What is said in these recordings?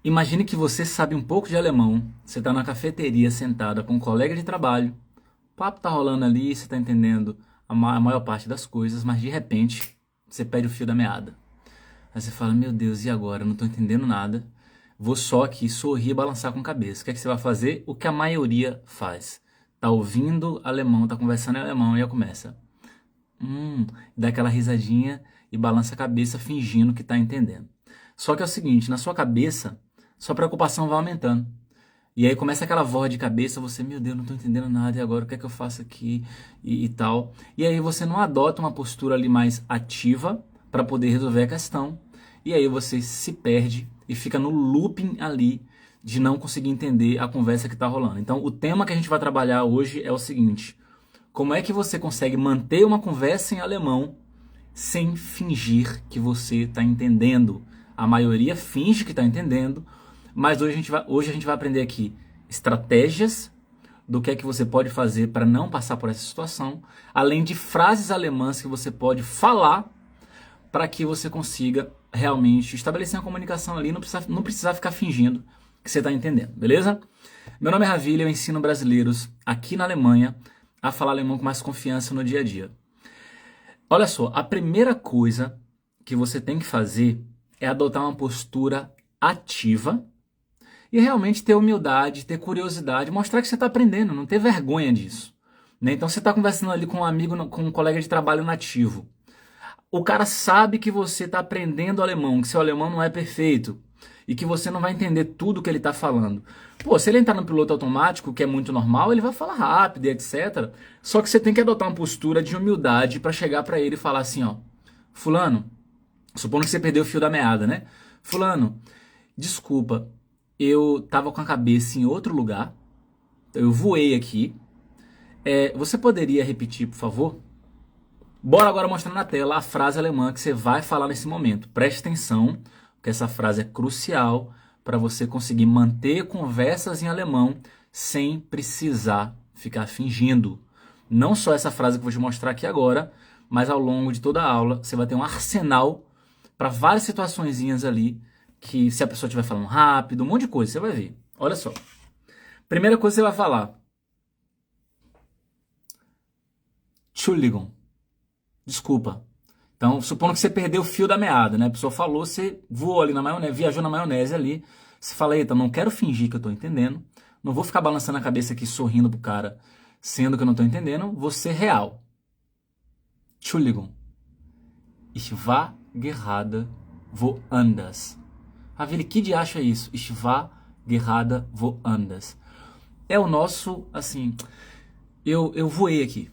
Imagine que você sabe um pouco de alemão, você está na cafeteria sentada com um colega de trabalho, o papo tá rolando ali, você está entendendo a maior parte das coisas, mas de repente você perde o fio da meada. Aí você fala, meu Deus, e agora? Eu não estou entendendo nada. Vou só aqui sorrir e balançar com a cabeça. O que é que você vai fazer? O que a maioria faz. Tá ouvindo alemão, tá conversando em alemão e aí começa. Dá aquela risadinha e balança a cabeça fingindo que tá entendendo. Só que é o seguinte, na sua cabeça, sua preocupação vai aumentando. E aí começa aquela voz de cabeça, você, meu Deus, não tô entendendo nada, e agora o que é que eu faço aqui e tal. E aí você não adota uma postura ali mais ativa para poder resolver a questão. E aí você se perde e fica no looping ali de não conseguir entender a conversa que está rolando. Então, o tema que a gente vai trabalhar hoje é o seguinte: como é que você consegue manter uma conversa em alemão sem fingir que você está entendendo? A maioria finge que está entendendo, mas hoje a gente vai aprender aqui estratégias do que é que você pode fazer para não passar por essa situação, além de frases alemãs que você pode falar para que você consiga realmente estabelecer uma comunicação ali, não precisar ficar fingindo que você está entendendo, beleza? Meu nome é Ravilha, eu ensino brasileiros aqui na Alemanha a falar alemão com mais confiança no dia a dia. Olha só, a primeira coisa que você tem que fazer é adotar uma postura ativa e realmente ter humildade, ter curiosidade, mostrar que você está aprendendo, não ter vergonha disso. Né? Então você está conversando ali com um amigo, com um colega de trabalho nativo. O cara sabe que você está aprendendo alemão, que seu alemão não é perfeito e que você não vai entender tudo que ele está falando. Pô, se ele entrar no piloto automático, que é muito normal, ele vai falar rápido e etc. Só que você tem que adotar uma postura de humildade para chegar para ele e falar assim, ó, fulano, supondo que você perdeu o fio da meada, né? Fulano, desculpa, eu tava com a cabeça em outro lugar, eu voei aqui. Você poderia repetir, por favor? Bora agora mostrar na tela a frase alemã que você vai falar nesse momento. Preste atenção, porque essa frase é crucial para você conseguir manter conversas em alemão sem precisar ficar fingindo. Não só essa frase que eu vou te mostrar aqui agora, mas ao longo de toda a aula você vai ter um arsenal para várias situaçõezinhas ali que se a pessoa estiver falando rápido, um monte de coisa, você vai ver. Olha só. Primeira coisa que você vai falar. Entschuldigung. Desculpa. Então, supondo que você perdeu o fio da meada, né? A pessoa falou, você voou ali na maionese, viajou na maionese ali. Você fala, eita, não quero fingir que eu tô entendendo. Não vou ficar balançando a cabeça aqui, sorrindo pro cara, sendo que eu não tô entendendo. Vou ser real. Entschuldigung. Ich war gerade woanders. Ravili, que diacho é isso? Ich war gerade woanders. É o nosso, assim, eu voei aqui.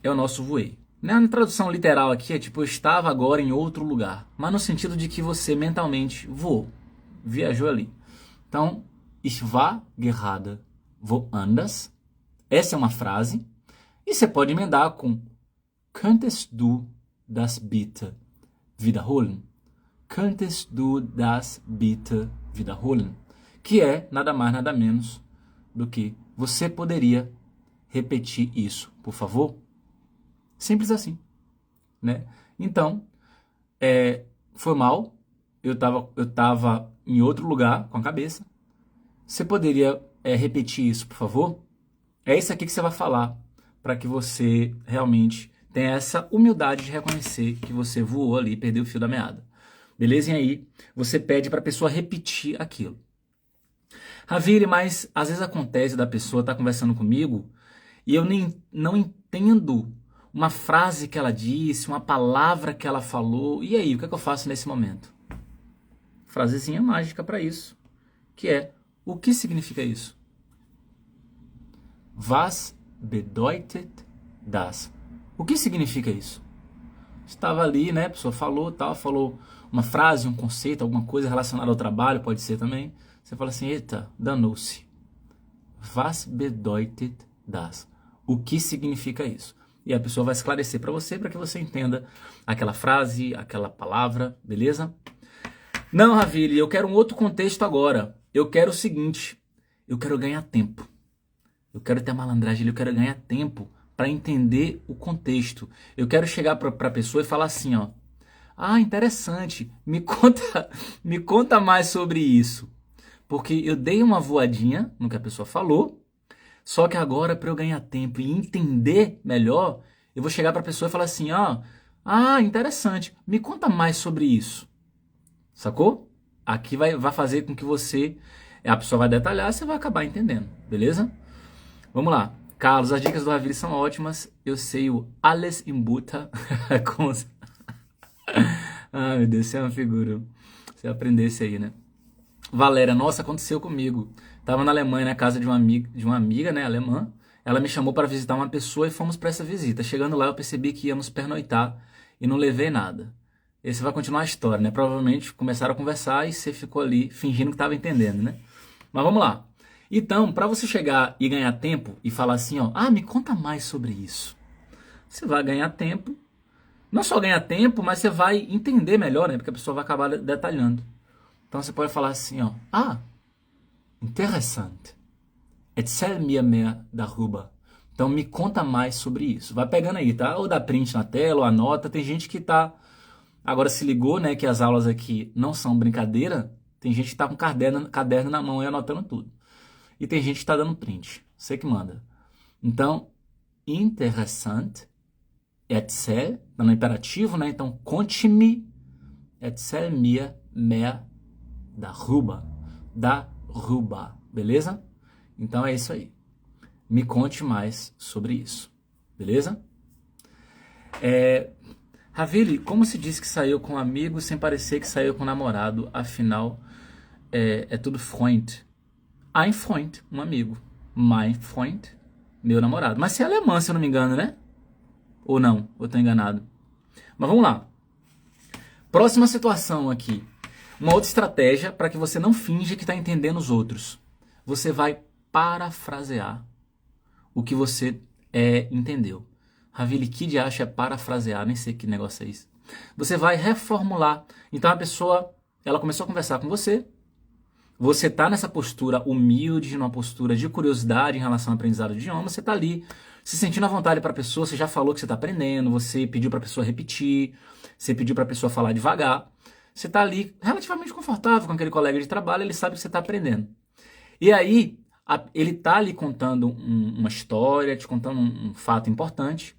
É o nosso voei. Na tradução literal aqui é tipo, eu estava agora em outro lugar. Mas no sentido de que você mentalmente voou. Viajou ali. Então, ich war gerade woanders. Essa é uma frase. E você pode emendar com Könntest du das bitte wiederholen? Könntest du das bitte wiederholen? Que é nada mais, nada menos do que você poderia repetir isso, por favor? Simples assim, né? Então, foi mal, eu tava em outro lugar com a cabeça. Você poderia repetir isso, por favor? É isso aqui que você vai falar para que você realmente tenha essa humildade de reconhecer que você voou ali e perdeu o fio da meada. Beleza? E aí você pede para a pessoa repetir aquilo. Ravile, mas às vezes acontece da pessoa estar conversando comigo e eu não entendo uma frase que ela disse, uma palavra que ela falou. E aí, o que é que eu faço nesse momento? Frasezinha mágica para isso, que é, o que significa isso? Was bedeutet das? O que significa isso? Estava ali, né, a pessoa falou, tal, falou uma frase, um conceito, alguma coisa relacionada ao trabalho, pode ser também. Você fala assim, eita, danou-se. Was bedeutet das? O que significa isso? E a pessoa vai esclarecer para você, para que você entenda aquela frase, aquela palavra, beleza? Não, Ravili, eu quero um outro contexto agora. Eu quero o seguinte, eu quero ganhar tempo. Eu quero ter a malandragem, eu quero ganhar tempo para entender o contexto. Eu quero chegar para a pessoa e falar assim, ó, interessante, me conta mais sobre isso. Porque eu dei uma voadinha no que a pessoa falou, só que agora, para eu ganhar tempo e entender melhor, eu vou chegar para a pessoa e falar assim, ó, interessante, me conta mais sobre isso. Sacou? Aqui vai fazer com que a pessoa vai detalhar, você vai acabar entendendo, beleza? Vamos lá. Carlos, as dicas do Ravili são ótimas. Eu sei o alles im Butter. Ai, meu Deus, você é uma figura. Você aprendesse aí, né? Valéria, nossa, aconteceu comigo. Tava na Alemanha, na casa de uma amiga, né, alemã. Ela me chamou para visitar uma pessoa e fomos para essa visita. Chegando lá, eu percebi que íamos pernoitar e não levei nada. Esse vai continuar a história, né? Provavelmente começaram a conversar e você ficou ali fingindo que estava entendendo, né? Mas vamos lá. Então, para você chegar e ganhar tempo e falar assim, ó, me conta mais sobre isso. Você vai ganhar tempo. Não só ganhar tempo, mas você vai entender melhor, né? Porque a pessoa vai acabar detalhando. Então você pode falar assim, ó, interessante. Erzähl mir mehr darüber. Então me conta mais sobre isso. Vai pegando aí, tá? Ou dá print na tela, ou anota. Tem gente que tá agora se ligou, né, que as aulas aqui não são brincadeira. Tem gente que tá com caderno na mão e anotando tudo. E tem gente que tá dando print. Você que manda. Então, interessante. Erzähl, tá no imperativo, né? Então, conte-me. Erzähl mir mehr darüber. Darüber. Beleza? Então é isso aí. Me conte mais sobre isso. Beleza? Ravili, como se diz que saiu com um amigo sem parecer que saiu com um namorado? Afinal, é tudo Freund. Ein Freund, um amigo. Mein Freund, meu namorado. Mas se é alemã, se eu não me engano, né? Ou não? Ou tô enganado? Mas vamos lá. Próxima situação aqui. Uma outra estratégia para que você não finja que está entendendo os outros. Você vai parafrasear o que você entendeu. Ravili, que de acha é parafrasear? Nem sei que negócio é isso. Você vai reformular. Então a pessoa, ela começou a conversar com você. Você está nessa postura humilde, numa postura de curiosidade em relação ao aprendizado de idioma. Você está ali se sentindo à vontade para a pessoa. Você já falou que você está aprendendo. Você pediu para a pessoa repetir. Você pediu para a pessoa falar devagar. Você está ali relativamente confortável com aquele colega de trabalho. Ele sabe que você está aprendendo. E aí, ele está ali contando uma história, te contando um fato importante.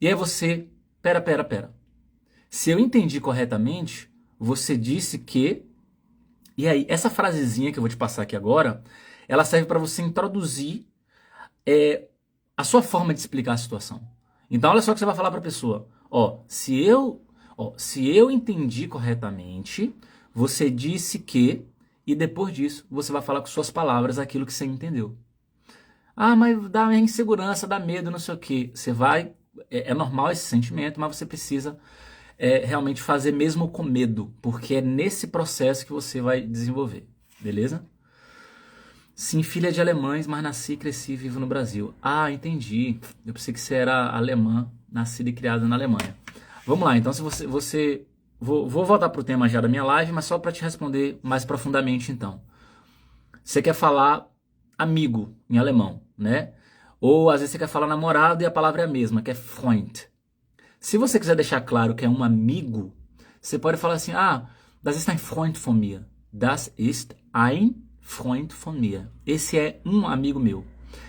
E aí você, pera. Se eu entendi corretamente, você disse que... E aí, essa frasezinha que eu vou te passar aqui agora, ela serve para você introduzir a sua forma de explicar a situação. Então, olha só o que você vai falar para a pessoa. Se eu entendi corretamente, você disse que... E depois disso, você vai falar com suas palavras aquilo que você entendeu. Mas dá insegurança, dá medo, não sei o quê. Você vai... É normal esse sentimento, mas você precisa realmente fazer mesmo com medo, porque é nesse processo que você vai desenvolver. Beleza? Sim, filha de alemães, mas nasci, cresci e vivo no Brasil. Entendi. Eu pensei que você era alemã, nascida e criada na Alemanha. Vamos lá, então se você vou voltar para o tema já da minha live, mas só para te responder mais profundamente então. Você quer falar amigo em alemão, né? Ou às vezes você quer falar namorado e a palavra é a mesma, que é Freund. Se você quiser deixar claro que é um amigo, você pode falar assim, das ist ein Freund von mir. Das ist ein Freund von mir. Esse é um amigo meu.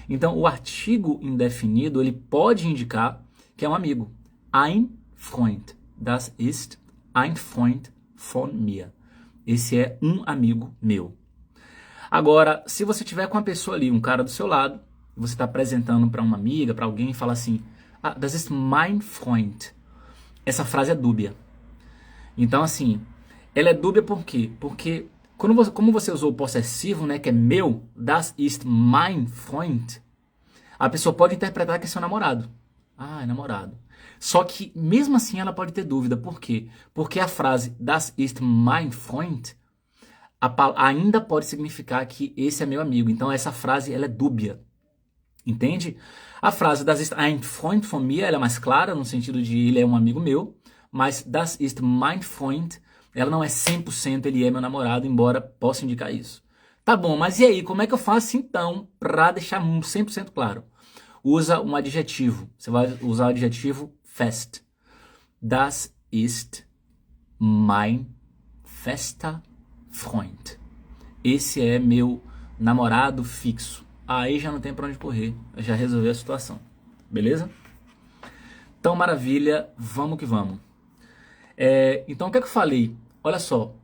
Então, o artigo indefinido, ele pode indicar que é um amigo. Ein Freund. Das ist ein Freund von mir. Esse é um amigo meu. Agora, se você tiver com uma pessoa ali, um cara do seu lado, você está apresentando para uma amiga, para alguém, e fala assim, das ist mein Freund. Essa frase é dúbia. Então, assim, ela é dúbia por quê? Porque, como você usou o possessivo, né, que é meu, das ist mein Freund, a pessoa pode interpretar que é seu namorado. É namorado. Só que, mesmo assim, ela pode ter dúvida. Por quê? Porque a frase das ist mein Freund ainda pode significar que esse é meu amigo. Então, essa frase ela é dúbia. Entende? A frase das ist ein Freund von mir, ela é mais clara, no sentido de ele é um amigo meu. Mas das ist mein Freund, ela não é 100% ele é meu namorado, embora possa indicar isso. Tá bom, mas e aí? Como é que eu faço então para deixar 100% claro? Usa um adjetivo. Você vai usar o adjetivo fest. Das ist mein fester Freund. esse é meu namorado fixo. Aí já não tem pra onde correr, já resolveu a situação. Beleza? Então, maravilha, vamos que vamos. Então, o que é que eu falei? Olha só,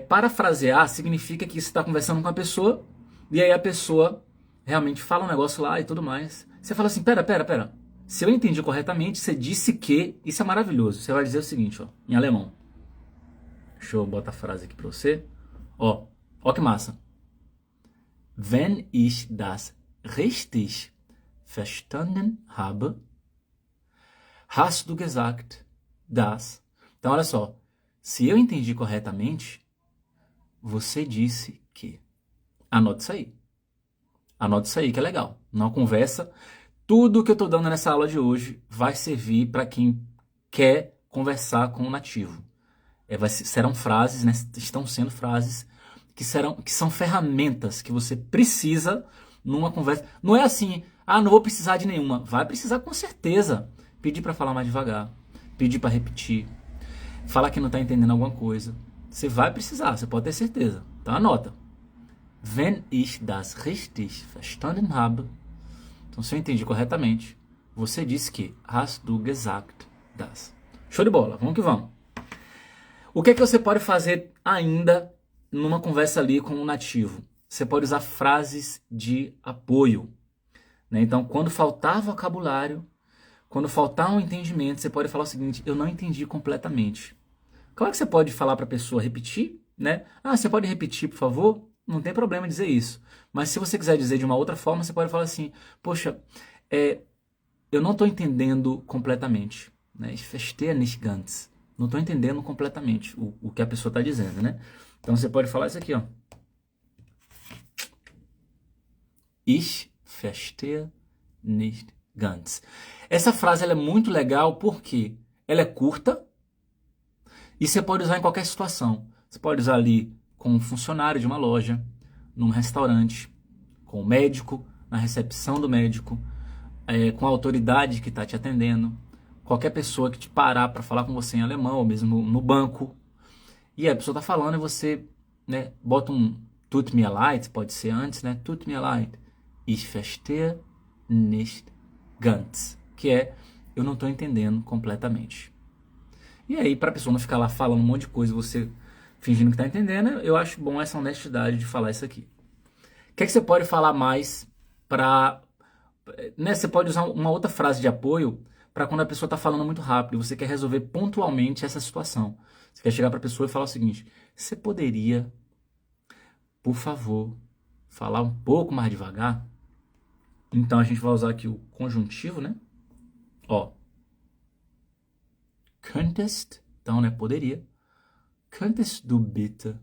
parafrasear significa que você está conversando com a pessoa e aí a pessoa realmente fala um negócio lá e tudo mais. Você fala assim, pera. Se eu entendi corretamente, você disse que... Isso é maravilhoso. Você vai dizer o seguinte, ó, em alemão. Deixa eu botar a frase aqui pra você. Ó que massa. Wenn ich das richtig verstanden habe, hast du gesagt, dass... Então, olha só. Se eu entendi corretamente, você disse que... Anote isso aí. Anote isso aí, que é legal. Não conversa. Tudo que eu estou dando nessa aula de hoje vai servir para quem quer conversar com o nativo. Serão frases, né? Estão sendo frases que são ferramentas que você precisa numa conversa. Não é assim, não vou precisar de nenhuma. Vai precisar com certeza. Pedir para falar mais devagar. Pedir para repetir. Falar que não está entendendo alguma coisa. Você vai precisar, você pode ter certeza. Então anota. Wenn ich das richtig verstanden habe. Então, se eu entendi corretamente, você disse que hast du gesagt das. Show de bola, vamos que vamos. O que é que você pode fazer ainda numa conversa ali com um nativo? Você pode usar frases de apoio. Né? Então, quando faltar vocabulário, quando faltar um entendimento, você pode falar o seguinte, eu não entendi completamente. Claro que você pode falar para a pessoa repetir, né? Você pode repetir, por favor? Não tem problema dizer isso. Mas se você quiser dizer de uma outra forma, você pode falar assim, poxa, eu não estou entendendo completamente. Né? Ich verstehe nicht ganz. Não estou entendendo completamente o que a pessoa está dizendo, né? Então você pode falar isso aqui, ó. Ich verstehe nicht ganz. Essa frase ela é muito legal porque ela é curta e você pode usar em qualquer situação. Você pode usar ali com um funcionário de uma loja, num restaurante, com o médico, na recepção do médico, com a autoridade que está te atendendo, qualquer pessoa que te parar para falar com você em alemão, ou mesmo no banco, e a pessoa está falando e você, né, bota um tut mir leid, pode ser antes, né, tut mir leid, ich verstehe nicht ganz, que é, eu não estou entendendo completamente. E aí, para a pessoa não ficar lá falando um monte de coisa, você fingindo que está entendendo, eu acho bom essa honestidade de falar isso aqui. O que é que você pode falar mais para... Né, você pode usar uma outra frase de apoio para quando a pessoa está falando muito rápido e você quer resolver pontualmente essa situação. Você quer chegar para a pessoa e falar o seguinte, você poderia, por favor, falar um pouco mais devagar? Então a gente vai usar aqui o conjuntivo, né? Könntest, então, né, poderia. Könntest du bitte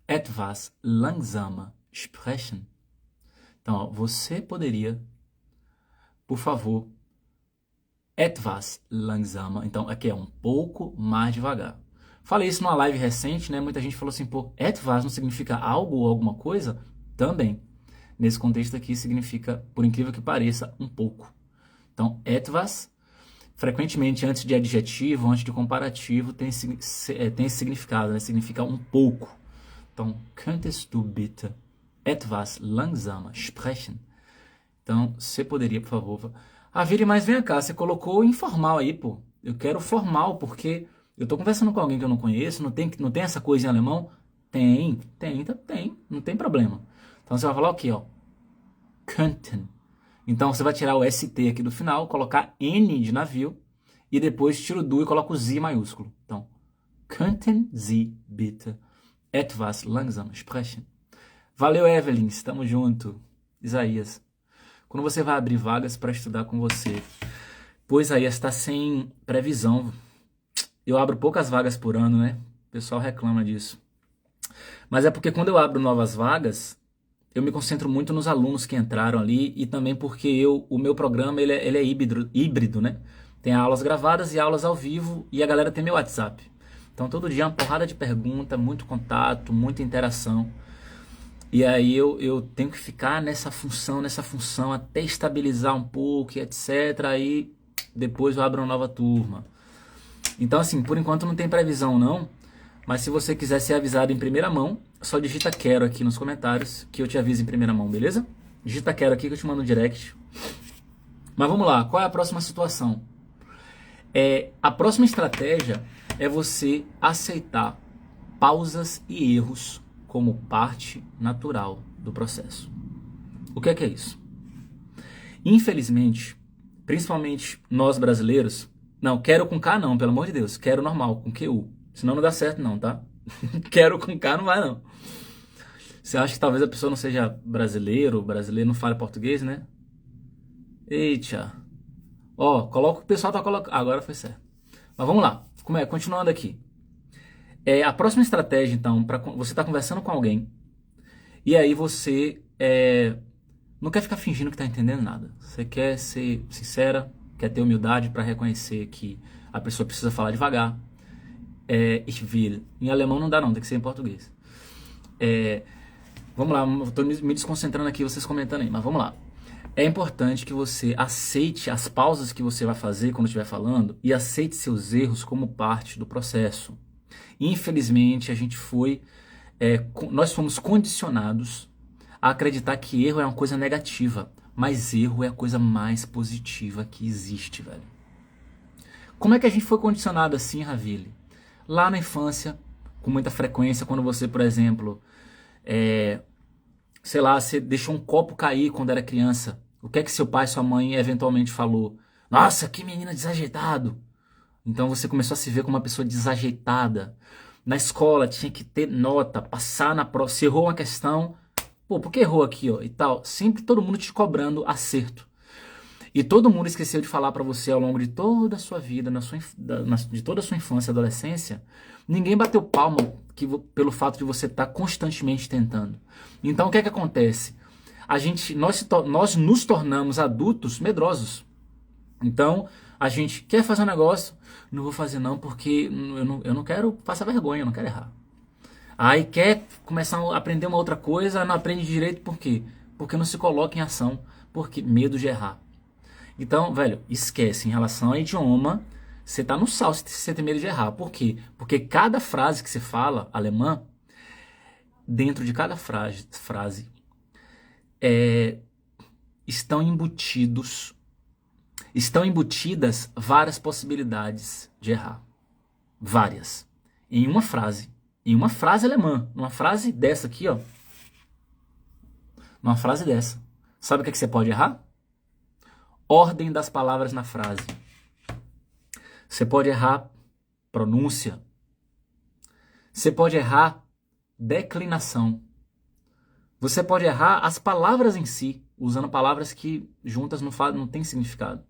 etwas langsamer sprechen? Então, você poderia, por favor, etwas langsamer. Então, aqui é um pouco mais devagar. Falei isso numa live recente, né? Muita gente falou assim, pô, etwas não significa algo ou alguma coisa? Também. Nesse contexto aqui significa, por incrível que pareça, um pouco. Então, etwas, frequentemente antes de adjetivo, antes de comparativo, tem esse significado, né? Significa um pouco. Então, könntest du bitte etwas langsamer sprechen? Então, você poderia, por favor... Vire, mas vem cá, você colocou informal aí, pô. Eu quero formal, porque eu tô conversando com alguém que eu não conheço, não tem essa coisa em alemão? Tem, não tem problema. Então, você vai falar o quê, ó? Könnten. Então, você vai tirar o ST aqui do final, colocar N de navio, e depois tira o du e coloca o Z maiúsculo. Então, könnten Sie bitte etwas langsamer sprechen? Valeu, Evelyn, estamos junto. Isaías. Quando você vai abrir vagas para estudar com você, pois Isaías está sem previsão. Eu abro poucas vagas por ano, né? O pessoal reclama disso. Mas é porque quando eu abro novas vagas, eu me concentro muito nos alunos que entraram ali e também porque o meu programa ele é híbrido, né? Tem aulas gravadas e aulas ao vivo e a galera tem meu WhatsApp. Então todo dia é uma porrada de pergunta, muito contato, muita interação. E aí eu tenho que ficar nessa função até estabilizar um pouco e etc. Aí depois eu abro uma nova turma. Então assim, por enquanto não tem previsão não. Mas se você quiser ser avisado em primeira mão, só digita quero aqui nos comentários que eu te aviso em primeira mão, beleza? Digita quero aqui que eu te mando um direct. Mas vamos lá, qual é a próxima situação? A próxima estratégia é você aceitar pausas e erros como parte natural do processo. O que é isso? Infelizmente, principalmente nós brasileiros, não, quero com K não, pelo amor de Deus, quero normal, com QU, senão não dá certo não, tá? Quero com K não vai não. Você acha que talvez a pessoa não seja brasileiro, o brasileiro não fale português, né? Eita. Ó, coloca o pessoal tá colocando. Agora foi certo. Mas vamos lá. Continuando aqui. A próxima estratégia, então, para você tá conversando com alguém e aí você não quer ficar fingindo que tá entendendo nada. Você quer ser sincera, quer ter humildade para reconhecer que a pessoa precisa falar devagar. Ich will. Em alemão não dá não, tem que ser em português. Vamos lá, eu tô me desconcentrando aqui, vocês comentando aí, mas vamos lá. É importante que você aceite as pausas que você vai fazer quando estiver falando e aceite seus erros como parte do processo. Infelizmente, nós fomos condicionados a acreditar que erro é uma coisa negativa, mas erro é a coisa mais positiva que existe, velho. Como é que a gente foi condicionado assim, Ravile? Lá na infância, com muita frequência, quando você, por exemplo, sei lá, você deixou um copo cair quando era criança. O que é que seu pai e sua mãe eventualmente falou? Nossa, que menina desajeitado. Então você começou a se ver como uma pessoa desajeitada. Na escola tinha que ter nota, passar na prova. Se errou uma questão, pô, por que errou aqui, ó, e tal? Sempre todo mundo te cobrando acerto. E todo mundo esqueceu de falar pra você ao longo de toda a sua vida, de toda a sua infância e adolescência, ninguém bateu palma pelo fato de você estar constantemente tentando. Então o que é que acontece? Nós nos tornamos adultos medrosos. Então a gente quer fazer um negócio, não vou fazer não porque eu não quero passar vergonha, eu não quero errar. Aí quer começar a aprender uma outra coisa, não aprende direito por quê? Porque não se coloca em ação, porque medo de errar. Então, velho, esquece, em relação ao idioma, você tá no sal se você tem medo de errar. Por quê? Porque cada frase que você fala, alemã, dentro de cada frase estão embutidas várias possibilidades de errar. Várias. Em uma frase alemã, numa frase dessa aqui, ó. Numa frase dessa. Sabe o que é que você pode errar? Ordem das palavras na frase. Você pode errar pronúncia. Você pode errar declinação. Você pode errar as palavras em si, usando palavras que juntas não têm significado.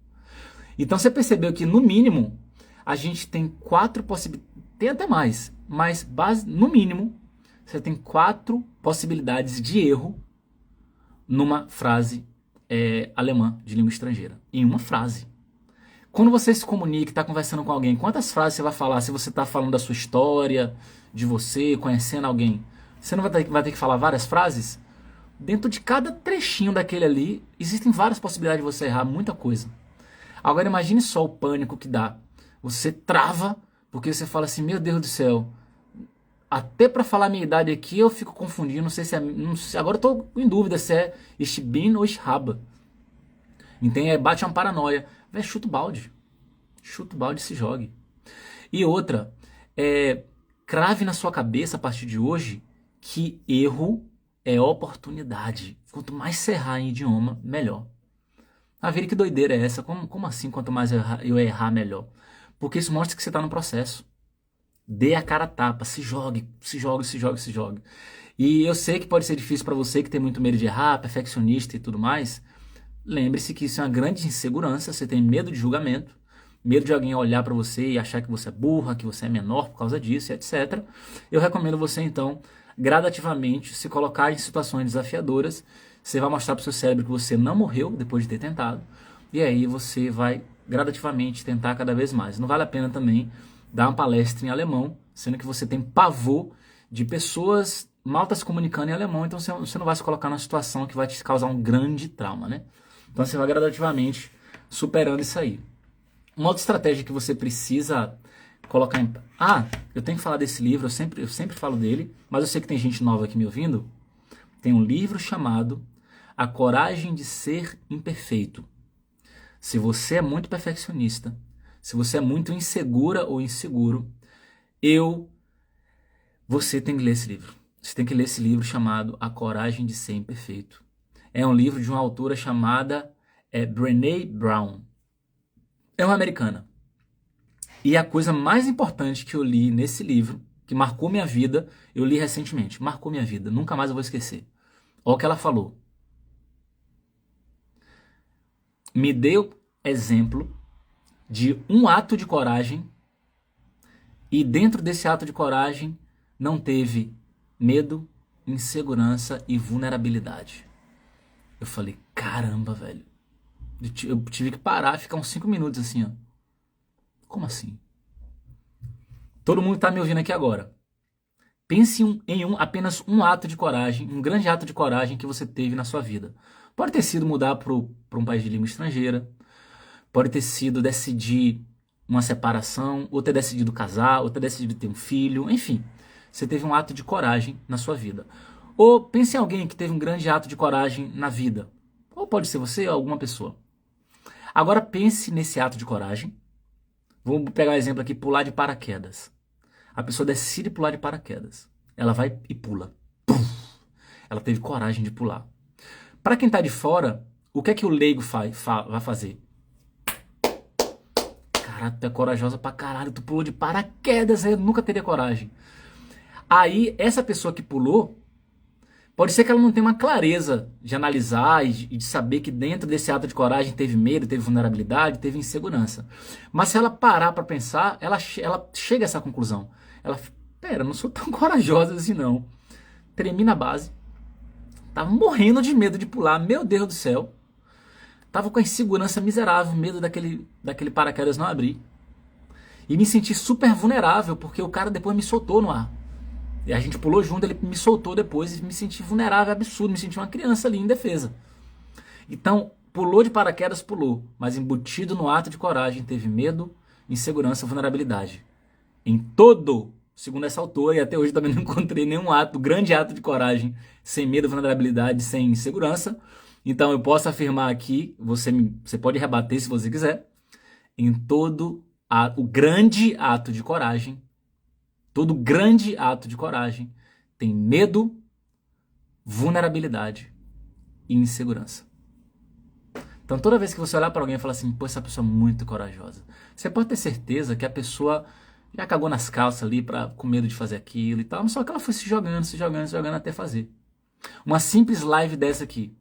Então você percebeu que, no mínimo, a gente tem 4 possibilidades, tem até mais, mas no mínimo, você tem 4 possibilidades de erro numa frase alemã de língua estrangeira. Em uma frase. Quando você se comunica, está conversando com alguém, quantas frases você vai falar? Se você está falando da sua história, de você, conhecendo alguém, você não vai ter que falar várias frases? Dentro de cada trechinho daquele ali, existem várias possibilidades de você errar muita coisa. Agora imagine só o pânico que dá. Você trava, porque você fala assim, meu Deus do céu, até para falar a minha idade aqui eu fico confundindo, não sei, agora eu tô em dúvida se é Ich bin ou Ich habe. Entende? Bate uma paranoia. Véi, chuta o balde. Chuta o balde e se jogue. E outra, crave na sua cabeça a partir de hoje que erro é oportunidade. Quanto mais você errar em idioma, melhor. Ah, vira que doideira é essa? Como assim quanto mais eu errar, melhor? Porque isso mostra que você está no processo. Dê a cara a tapa, se jogue, se jogue, se jogue, se jogue. E eu sei que pode ser difícil para você que tem muito medo de errar, perfeccionista e tudo mais. Lembre-se que isso é uma grande insegurança, você tem medo de julgamento, medo de alguém olhar para você e achar que você é burra, que você é menor por causa disso, etc. Eu recomendo você, então, gradativamente se colocar em situações desafiadoras. Você vai mostrar para o seu cérebro que você não morreu depois de ter tentado. E aí você vai gradativamente tentar cada vez mais. Não vale a pena também dar uma palestra em alemão, sendo que você tem pavor de pessoas mal se comunicando em alemão, então você não vai se colocar numa situação que vai te causar um grande trauma, né? Então você vai gradativamente superando isso aí. Uma outra estratégia que você precisa colocar em... Ah, eu tenho que falar desse livro, eu sempre falo dele, mas eu sei que tem gente nova aqui me ouvindo. Tem um livro chamado A Coragem de Ser Imperfeito. Se você é muito perfeccionista, se você é muito insegura ou inseguro, você tem que ler esse livro. Você tem que ler esse livro chamado A Coragem de Ser Imperfeito. É um livro de uma autora chamada Brené Brown. É uma americana. E a coisa mais importante que eu li nesse livro, que marcou minha vida, eu li recentemente, marcou minha vida, nunca mais eu vou esquecer. Olha o que ela falou. Me deu exemplo de um ato de coragem e dentro desse ato de coragem não teve medo, insegurança e vulnerabilidade. Eu falei, caramba, velho. Eu tive que parar, ficar uns 5 minutos assim, ó. Como assim? Todo mundo tá me ouvindo aqui agora. Pense em apenas um ato de coragem, um grande ato de coragem que você teve na sua vida. Pode ter sido mudar para um país de língua estrangeira, pode ter sido decidir uma separação, ou ter decidido casar, ou ter decidido ter um filho, enfim. Você teve um ato de coragem na sua vida. Ou pense em alguém que teve um grande ato de coragem na vida. Ou pode ser você ou alguma pessoa. Agora pense nesse ato de coragem. Vamos pegar o exemplo aqui, pular de paraquedas. A pessoa decide pular de paraquedas. Ela vai e pula. Pum! Ela teve coragem de pular. Para quem está de fora, o que é que o leigo vai fazer? Caraca, tu é corajosa pra caralho, tu pulou de paraquedas, eu nunca teria coragem. Aí, essa pessoa que pulou, pode ser que ela não tenha uma clareza de analisar e de saber que dentro desse ato de coragem teve medo, teve vulnerabilidade, teve insegurança. Mas se ela parar para pensar, ela chega a essa conclusão. Ela, pera, não sou tão corajosa assim não. Tremi na base. Tava morrendo de medo de pular, meu Deus do céu. Tava com a insegurança miserável, medo daquele paraquedas não abrir. E me senti super vulnerável, porque o cara depois me soltou no ar. E a gente pulou junto, ele me soltou depois e me senti vulnerável, absurdo, me senti uma criança ali indefesa. Então, pulou de paraquedas, pulou, mas embutido no ato de coragem, teve medo, insegurança, vulnerabilidade. Em todo, segundo essa autora, e até hoje também não encontrei nenhum grande ato de coragem, sem medo, vulnerabilidade, sem insegurança. Então eu posso afirmar aqui, você pode rebater se você quiser, em todo o grande ato de coragem, todo grande ato de coragem tem medo, vulnerabilidade e insegurança. Então toda vez que você olhar para alguém e falar assim, pô, essa pessoa é muito corajosa, você pode ter certeza que a pessoa já cagou nas calças ali com medo de fazer aquilo e tal, só que ela foi se jogando até fazer. Uma simples live dessa aqui.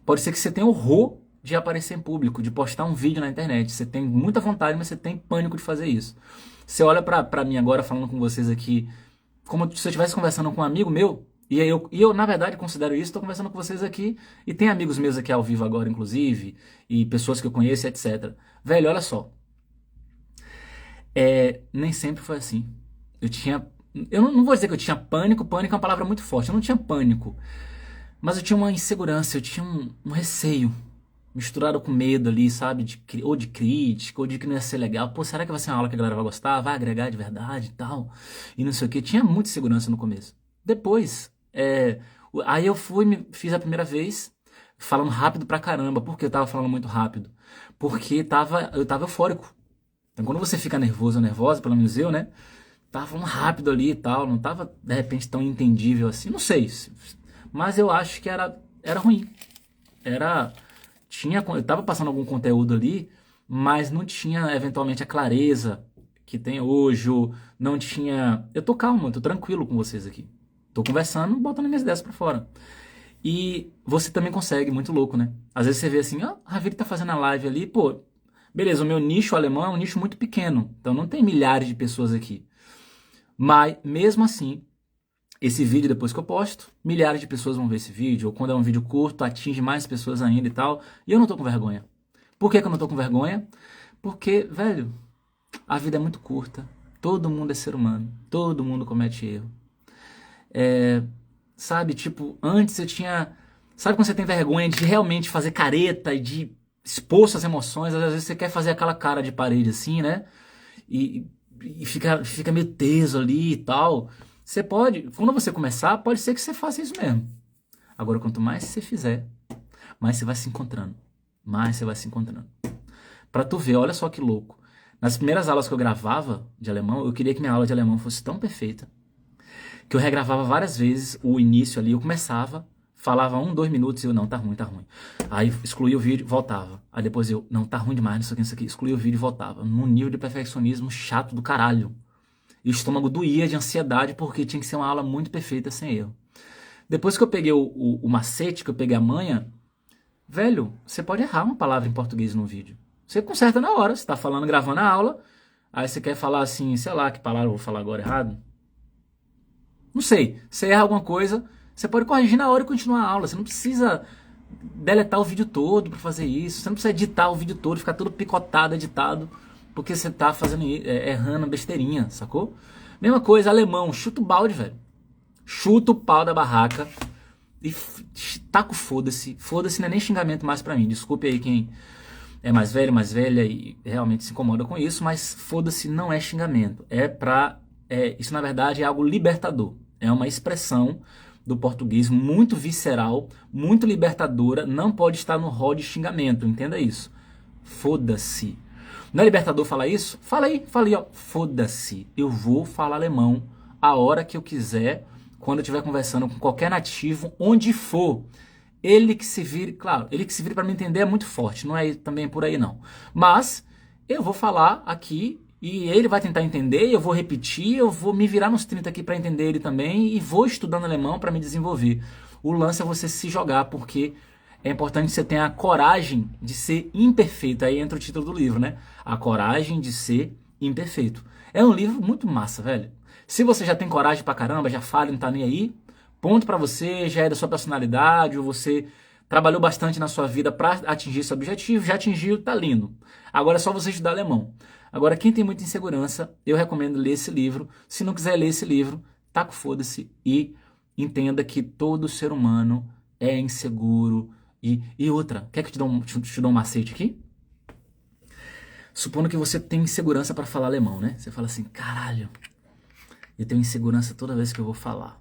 Pode ser que você tenha horror de aparecer em público, de postar um vídeo na internet. Você tem muita vontade, mas você tem pânico de fazer isso. Você olha pra mim agora falando com vocês aqui, como se eu estivesse conversando com um amigo meu, e eu na verdade considero isso, estou conversando com vocês aqui, e tem amigos meus aqui ao vivo agora, inclusive, e pessoas que eu conheço, etc. Velho, olha só. Nem sempre foi assim. Eu não vou dizer que eu tinha pânico é uma palavra muito forte, eu não tinha pânico, mas eu tinha uma insegurança, eu tinha um receio, misturado com medo ali, sabe? Ou de crítica, ou de que não ia ser legal. Pô, será que vai ser uma aula que a galera vai gostar? Vai agregar de verdade e tal? E não sei o que. Tinha muita insegurança no começo. Depois, aí eu fiz a primeira vez, falando rápido pra caramba. Por que eu tava falando muito rápido? Porque eu tava eufórico. Então quando você fica nervoso ou nervosa, pelo menos eu, né? Tava falando rápido ali e tal, não tava de repente tão entendível assim, não sei. Mas eu acho que era ruim. Eu tava passando algum conteúdo ali, mas não tinha eventualmente a clareza que tem hoje, não tinha... Eu tô calmo, eu tô tranquilo com vocês aqui. Tô conversando, botando minhas ideias pra fora. E você também consegue, muito louco, né? Às vezes você vê assim, a Raviri tá fazendo a live ali, pô, beleza, o meu nicho alemão é um nicho muito pequeno, então não tem milhares de pessoas aqui. Mas, mesmo assim, esse vídeo depois que eu posto, milhares de pessoas vão ver esse vídeo, ou quando é um vídeo curto, atinge mais pessoas ainda e tal, e eu não tô com vergonha. Por que eu não tô com vergonha? Porque, velho, a vida é muito curta, todo mundo é ser humano, todo mundo comete erro. Sabe, tipo, antes eu tinha... Sabe quando você tem vergonha de realmente fazer careta e de expor suas emoções? Às vezes você quer fazer aquela cara de parede assim, né? E e fica meio teso ali e tal. Você pode, quando você começar, pode ser que você faça isso mesmo. Agora, quanto mais você fizer, mais você vai se encontrando. Mais você vai se encontrando. Pra tu ver, olha só que louco. Nas primeiras aulas que eu gravava de alemão, eu queria que minha aula de alemão fosse tão perfeita que eu regravava várias vezes o início ali. Eu começava, falava 1, 2 minutos e eu, não, tá ruim, tá ruim. Aí excluía o vídeo, voltava. Aí depois eu, não, tá ruim demais, isso aqui. Excluía o vídeo e voltava. Num nível de perfeccionismo chato do caralho. E o estômago doía de ansiedade porque tinha que ser uma aula muito perfeita, sem erro. Depois que eu peguei o macete, que eu peguei a manha, velho, você pode errar uma palavra em português no vídeo. Você conserta na hora, você tá falando, gravando a aula, aí você quer falar assim, sei lá, que palavra eu vou falar agora errado? Não sei, você erra alguma coisa, você pode corrigir na hora e continuar a aula, você não precisa deletar o vídeo todo pra fazer isso, você não precisa editar o vídeo todo, ficar todo picotado, editado, porque você tá fazendo, errando besteirinha, sacou? Mesma coisa, alemão, chuta o balde, velho. Chuta o pau da barraca e taca o foda-se. Foda-se não é nem xingamento mais pra mim. Desculpe aí quem é mais velho, mais velha e realmente se incomoda com isso, mas foda-se não é xingamento. Isso na verdade é algo libertador. É uma expressão do português muito visceral, muito libertadora, não pode estar no rol de xingamento, entenda isso. Foda-se. Não é libertador falar isso? Falei, ó. Foda-se. Eu vou falar alemão a hora que eu quiser, quando eu estiver conversando com qualquer nativo, onde for. Ele que se vire, claro, ele que se vire para me entender é muito forte, não é também por aí não. Mas eu vou falar aqui e ele vai tentar entender, eu vou repetir, eu vou me virar nos 30 aqui para entender ele também e vou estudando alemão para me desenvolver. O lance é você se jogar, porque é importante que você tenha a coragem de ser imperfeito. Aí entra o título do livro, né? A coragem de ser imperfeito. É um livro muito massa, velho. Se você já tem coragem pra caramba, já fala e não tá nem aí, ponto pra você, já é da sua personalidade, ou você trabalhou bastante na sua vida pra atingir esse objetivo, já atingiu, tá lindo. Agora é só você estudar alemão. Agora, quem tem muita insegurança, eu recomendo ler esse livro. Se não quiser ler esse livro, taca o foda-se e entenda que todo ser humano é inseguro. E outra, quer que eu te dê um macete aqui? Supondo que você tem insegurança para falar alemão, né? Você fala assim, caralho, eu tenho insegurança toda vez que eu vou falar.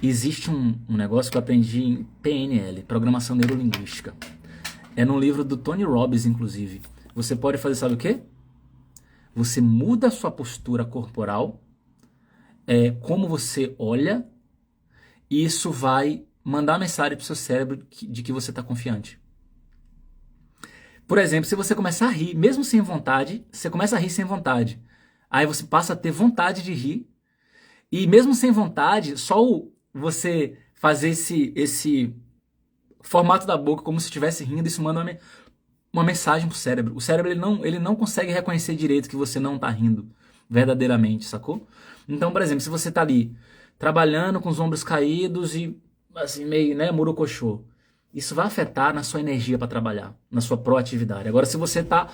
Existe um negócio que eu aprendi em PNL, Programação Neurolinguística. É num livro do Tony Robbins, inclusive. Você pode fazer, sabe o quê? Você muda a sua postura corporal, como você olha, e isso vai mandar uma mensagem pro seu cérebro de que você está confiante. Por exemplo, se você começar a rir, mesmo sem vontade, você começa a rir sem vontade. Aí você passa a ter vontade de rir. E mesmo sem vontade, só você fazer esse formato da boca como se estivesse rindo, isso manda uma mensagem pro cérebro. O cérebro ele não consegue reconhecer direito que você não tá rindo verdadeiramente, sacou? Então, por exemplo, se você tá ali trabalhando com os ombros caídos e assim meio, né, murocochô, isso vai afetar na sua energia para trabalhar, na sua proatividade. Agora, se você tá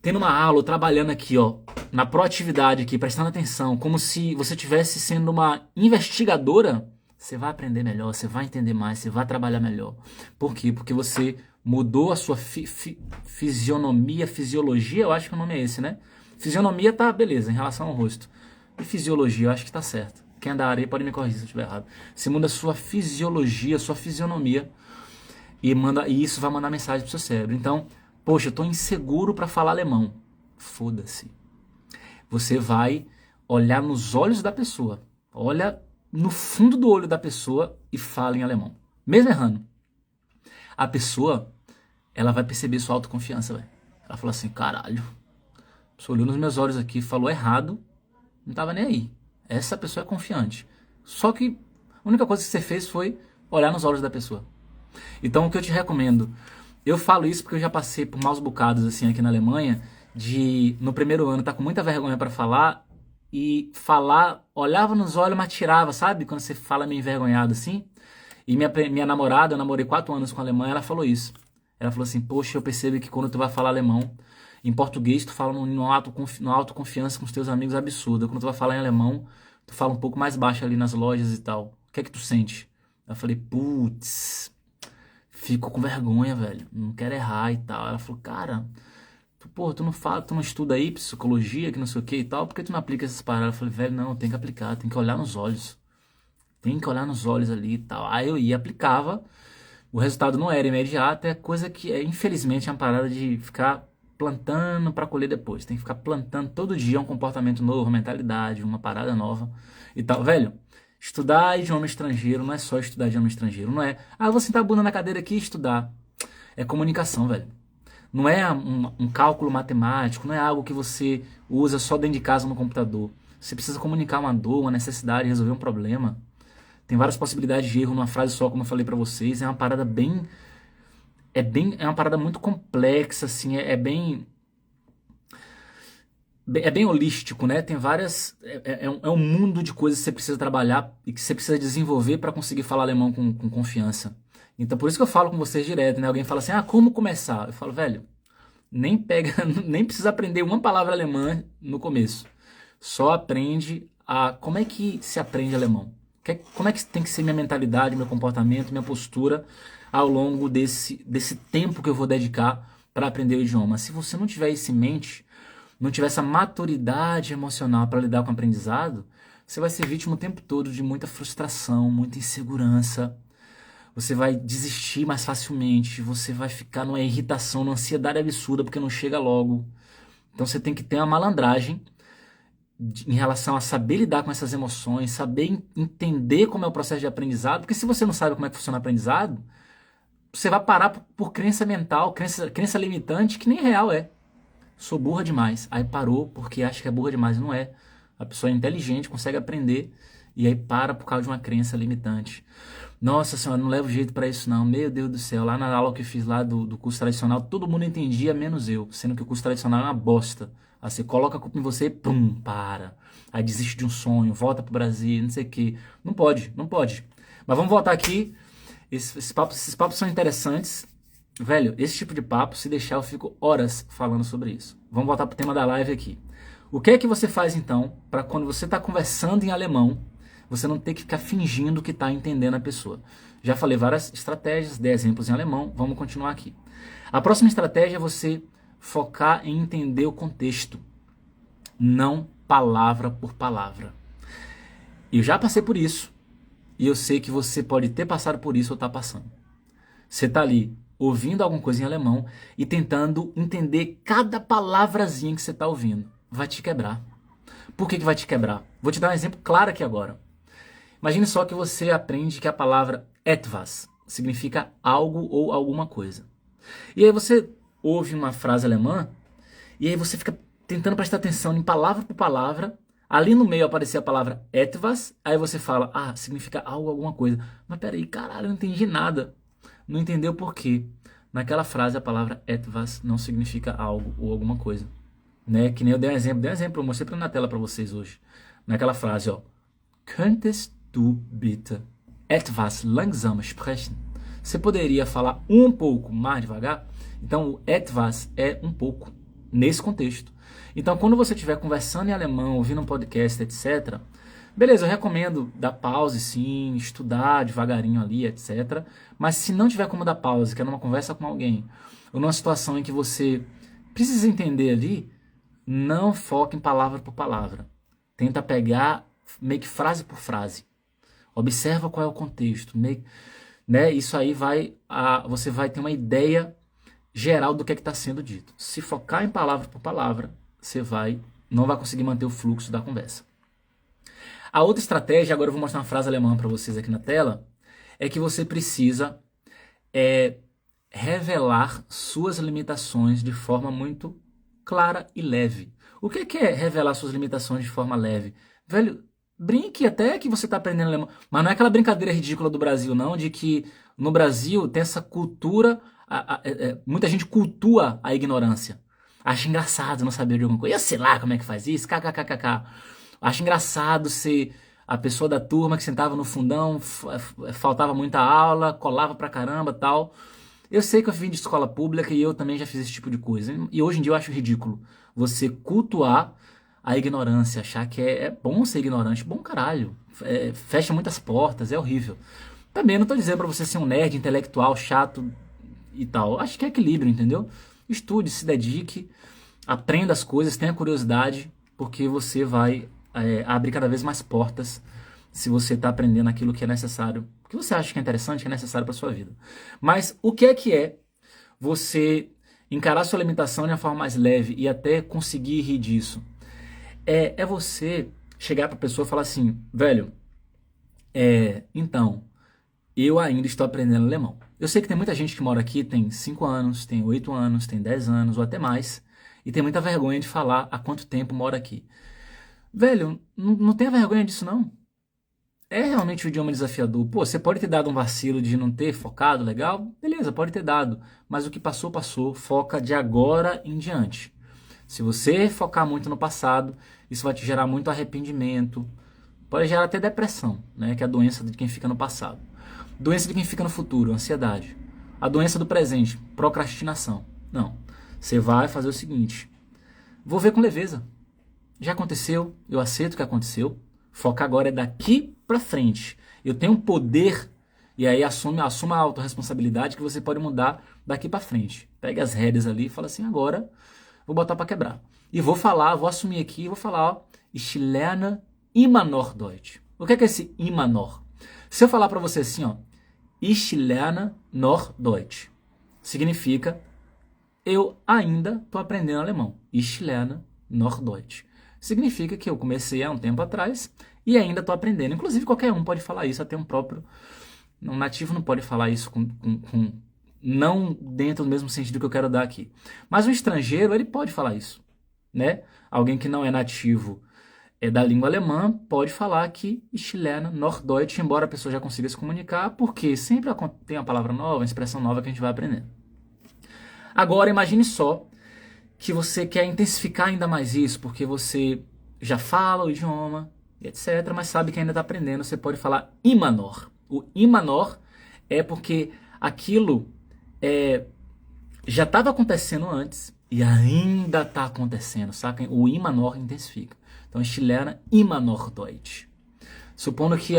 tendo uma aula, trabalhando aqui, ó, na proatividade aqui, prestando atenção, como se você estivesse sendo uma investigadora, você vai aprender melhor, você vai entender mais, você vai trabalhar melhor. Por quê? Porque você mudou a sua fisionomia, fisiologia, eu acho que o nome é esse, né? Fisionomia tá beleza, em relação ao rosto. E fisiologia, eu acho que tá certo. Quem é da área pode me corrigir se eu estiver errado. Você muda a sua fisiologia, a sua fisionomia, e isso vai mandar mensagem pro seu cérebro. Então, poxa, eu tô inseguro para falar alemão. Foda-se. Você vai olhar nos olhos da pessoa. Olha no fundo do olho da pessoa e fala em alemão. Mesmo errando. A pessoa, ela vai perceber sua autoconfiança, velho. Ela fala assim, caralho. A pessoa olhou nos meus olhos aqui, falou errado, não tava nem aí. Essa pessoa é confiante. Só que a única coisa que você fez foi olhar nos olhos da pessoa. Então, o que eu te recomendo, eu falo isso porque eu já passei por maus bocados assim aqui na Alemanha, de no primeiro ano tá com muita vergonha para falar e falar, olhava nos olhos, mas tirava, sabe? Quando você fala meio envergonhado assim. E minha namorada, eu namorei 4 anos com a alemã, ela falou isso. Ela falou assim, poxa, eu percebo que quando tu vai falar alemão, em português tu fala no autoconfiança com os teus amigos absurda. Quando tu vai falar em alemão, tu fala um pouco mais baixo ali nas lojas e tal. O que é que tu sente? Eu falei, putz, fico com vergonha, velho. Não quero errar e tal. Ela falou, cara, Tu não fala, tu não estuda aí psicologia, que não sei o que e tal, por que tu não aplica essas paradas? Eu falei, velho, não, tem que aplicar, tem que olhar nos olhos. Tem que olhar nos olhos ali e tal. Aí eu ia, aplicava, o resultado não era imediato, é coisa que, infelizmente, é uma parada de ficar plantando para colher depois. Tem que ficar plantando todo dia um comportamento novo, uma mentalidade, uma parada nova e tal. Velho, estudar idioma estrangeiro não é só estudar idioma estrangeiro, não é, vou sentar a bunda na cadeira aqui e estudar. É comunicação, velho. Não é um cálculo matemático, não é algo que você usa só dentro de casa no computador. Você precisa comunicar uma dor, uma necessidade, resolver um problema. Tem várias possibilidades de erro numa frase só, como eu falei pra vocês. É uma parada é uma parada muito complexa, assim, é bem holístico, né? Tem várias, é um mundo de coisas que você precisa trabalhar e que você precisa desenvolver para conseguir falar alemão com confiança. Então, por isso que eu falo com vocês direto, né? Alguém fala assim, como começar? Eu falo, velho, nem pega, nem precisa aprender uma palavra alemã no começo. Só aprende como é que se aprende alemão. Como é que tem que ser minha mentalidade, meu comportamento, minha postura ao longo desse tempo que eu vou dedicar para aprender o idioma. Se você não tiver isso em mente, não tiver essa maturidade emocional para lidar com o aprendizado, você vai ser vítima o tempo todo de muita frustração, muita insegurança. Você vai desistir mais facilmente, você vai ficar numa irritação, numa ansiedade absurda porque não chega logo. Então você tem que ter uma malandragem em relação a saber lidar com essas emoções, saber entender como é o processo de aprendizado, porque se você não sabe como é que funciona o aprendizado, você vai parar por crença mental, crença limitante que nem real é. Sou burra demais. Aí parou porque acha que é burra demais. Não é. A pessoa é inteligente, consegue aprender e aí para por causa de uma crença limitante. Nossa senhora, não levo jeito pra isso não. Meu Deus do céu, lá na aula que eu fiz lá do curso tradicional, todo mundo entendia, menos eu. Sendo que o curso tradicional é uma bosta. Aí você coloca a culpa em você e pum, para. Aí desiste de um sonho, volta pro Brasil, não sei o quê. Não pode, não pode. Mas vamos voltar aqui. Esses papos são interessantes. Velho, esse tipo de papo, se deixar, eu fico horas falando sobre isso. Vamos voltar pro tema da live aqui. O que é que você faz então para quando você está conversando em alemão, você não ter que ficar fingindo que está entendendo a pessoa? Já falei várias estratégias, dei exemplos em alemão, vamos continuar aqui. A próxima estratégia é você focar em entender o contexto, não palavra por palavra. Eu já passei por isso e eu sei que você pode ter passado por isso ou está passando. Você está ali ouvindo alguma coisa em alemão e tentando entender cada palavrazinha que você está ouvindo. Vai te quebrar. Por que vai te quebrar? Vou te dar um exemplo claro aqui agora. Imagine só que você aprende que a palavra etwas significa algo ou alguma coisa. E aí você ouve uma frase alemã e aí você fica tentando prestar atenção em palavra por palavra. Ali no meio aparecer a palavra etwas, aí você fala, significa algo, alguma coisa. Mas peraí, caralho, eu não entendi nada. Não entendeu por quê. Naquela frase a palavra etwas não significa algo ou alguma coisa. Né? Que nem eu dei um exemplo, eu mostrei na tela para vocês hoje. Naquela frase, ó. Könntest du bitte etwas langsamer sprechen? Você poderia falar um pouco mais devagar? Então o etwas é um pouco, nesse contexto. Então quando você estiver conversando em alemão, ouvindo um podcast, etc., beleza, eu recomendo dar pause sim, estudar devagarinho ali, etc. Mas se não tiver como dar pause, que é numa conversa com alguém, ou numa situação em que você precisa entender ali, não foque em palavra por palavra. Tenta pegar meio que frase por frase. Observa qual é o contexto. Né? Isso aí você vai ter uma ideia geral do que está sendo dito. Se focar em palavra por palavra, você não vai conseguir manter o fluxo da conversa. A outra estratégia, agora eu vou mostrar uma frase alemã para vocês aqui na tela, é que você precisa revelar suas limitações de forma muito clara e leve. O que é revelar suas limitações de forma leve? Velho, brinque até que você está aprendendo alemão, mas não é aquela brincadeira ridícula do Brasil, não, de que no Brasil tem essa cultura, muita gente cultua a ignorância. Acha engraçado não saber de alguma coisa. Eu sei lá como é que faz isso, kkkk. Acho engraçado ser a pessoa da turma que sentava no fundão, faltava muita aula, colava pra caramba e tal. Eu sei que eu vim de escola pública e eu também já fiz esse tipo de coisa. E hoje em dia eu acho ridículo você cultuar a ignorância, achar que é bom ser ignorante. Bom caralho, fecha muitas portas, é horrível. Também não tô dizendo pra você ser um nerd intelectual, chato e tal. Acho que é equilíbrio, entendeu? Estude, se dedique, aprenda as coisas, tenha curiosidade, porque você vai abrir cada vez mais portas se você está aprendendo aquilo que é necessário, que você acha que é interessante, que é necessário para sua vida. Mas o que é você encarar sua limitação de uma forma mais leve e até conseguir rir disso? É você chegar para a pessoa e falar assim, velho, então, eu ainda estou aprendendo alemão. Eu sei que tem muita gente que mora aqui, tem 5 anos, tem 8 anos, tem 10 anos ou até mais, e tem muita vergonha de falar há quanto tempo mora aqui. Velho, não tenha vergonha disso não. É realmente um idioma desafiador. Pô, você pode ter dado um vacilo de não ter focado, legal? Beleza, pode ter dado. Mas o que passou, passou. Foca de agora em diante. Se você focar muito no passado, isso vai te gerar muito arrependimento. Pode gerar até depressão, né? Que é a doença de quem fica no passado. Doença de quem fica no futuro, ansiedade. A doença do presente, procrastinação. Não. Você vai fazer o seguinte. Vou ver com leveza. Já aconteceu, eu aceito que aconteceu. Foca agora é daqui pra frente. Eu tenho um poder, e aí assuma a autorresponsabilidade que você pode mudar daqui pra frente. Pega as rédeas ali e fala assim, agora vou botar pra quebrar. E vou falar, vou assumir aqui, vou falar, ó, ich lerne immer noch Deutsch. O que é esse immer noch? Se eu falar pra você assim, ó, ich lerne noch Deutsch, significa eu ainda tô aprendendo alemão. Ich lerne noch Deutsch. Significa que eu comecei há um tempo atrás e ainda estou aprendendo. Inclusive, qualquer um pode falar isso, até um próprio... Um nativo não pode falar isso não dentro do mesmo sentido que eu quero dar aqui. Mas um estrangeiro, ele pode falar isso, né? Alguém que não é nativo da língua alemã pode falar que ich lerne noch Deutsch, embora a pessoa já consiga se comunicar, porque sempre tem uma palavra nova, uma expressão nova que a gente vai aprendendo. Agora, imagine só que você quer intensificar ainda mais isso, porque você já fala o idioma, etc., mas sabe que ainda está aprendendo, você pode falar immer noch. O immer noch é porque aquilo já estava acontecendo antes e ainda está acontecendo, saca? O immer noch intensifica. Então, ich lerne immer noch Deutsch. Supondo que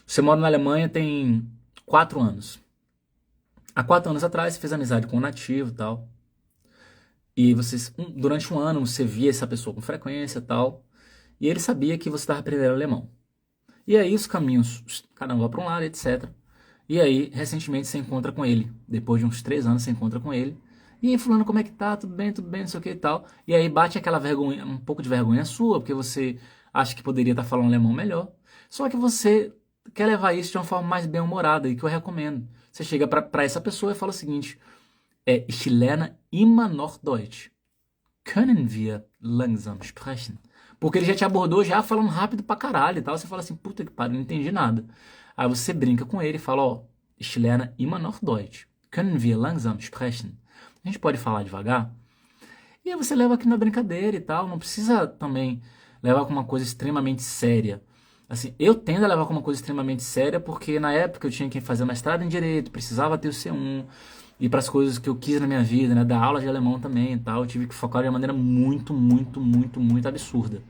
você mora na Alemanha tem 4 anos. Há 4 anos atrás, você fez amizade com um nativo e tal. E vocês, durante um ano, você via essa pessoa com frequência e tal. E ele sabia que você estava aprendendo alemão. E aí os caminhos, cada um vai para um lado, etc. E aí, recentemente, você encontra com ele. Depois de uns 3 anos, você encontra com ele. E aí, fulano, como é que tá? Tudo bem, não sei o que e tal. E aí bate aquela vergonha, um pouco de vergonha sua, porque você acha que poderia estar falando alemão melhor. Só que você quer levar isso de uma forma mais bem-humorada, e que eu recomendo. Você chega para essa pessoa e fala o seguinte, ich lerne immer noch Deutsch. Können wir langsam sprechen? Porque ele já te abordou já falando rápido pra caralho e tal. Você fala assim, puta que pariu, não entendi nada. Aí você brinca com ele e fala, ó, ich lerne immer noch Deutsch. Können wir langsam sprechen? A gente pode falar devagar? E aí você leva aqui na brincadeira e tal. Não precisa também levar com uma coisa extremamente séria. Assim, eu tendo a levar como uma coisa extremamente séria porque na época eu tinha que fazer mestrado em Direito, precisava ter o C1, e para as coisas que eu quis na minha vida, né, dar aula de alemão também e tal, eu tive que focar de uma maneira muito absurda.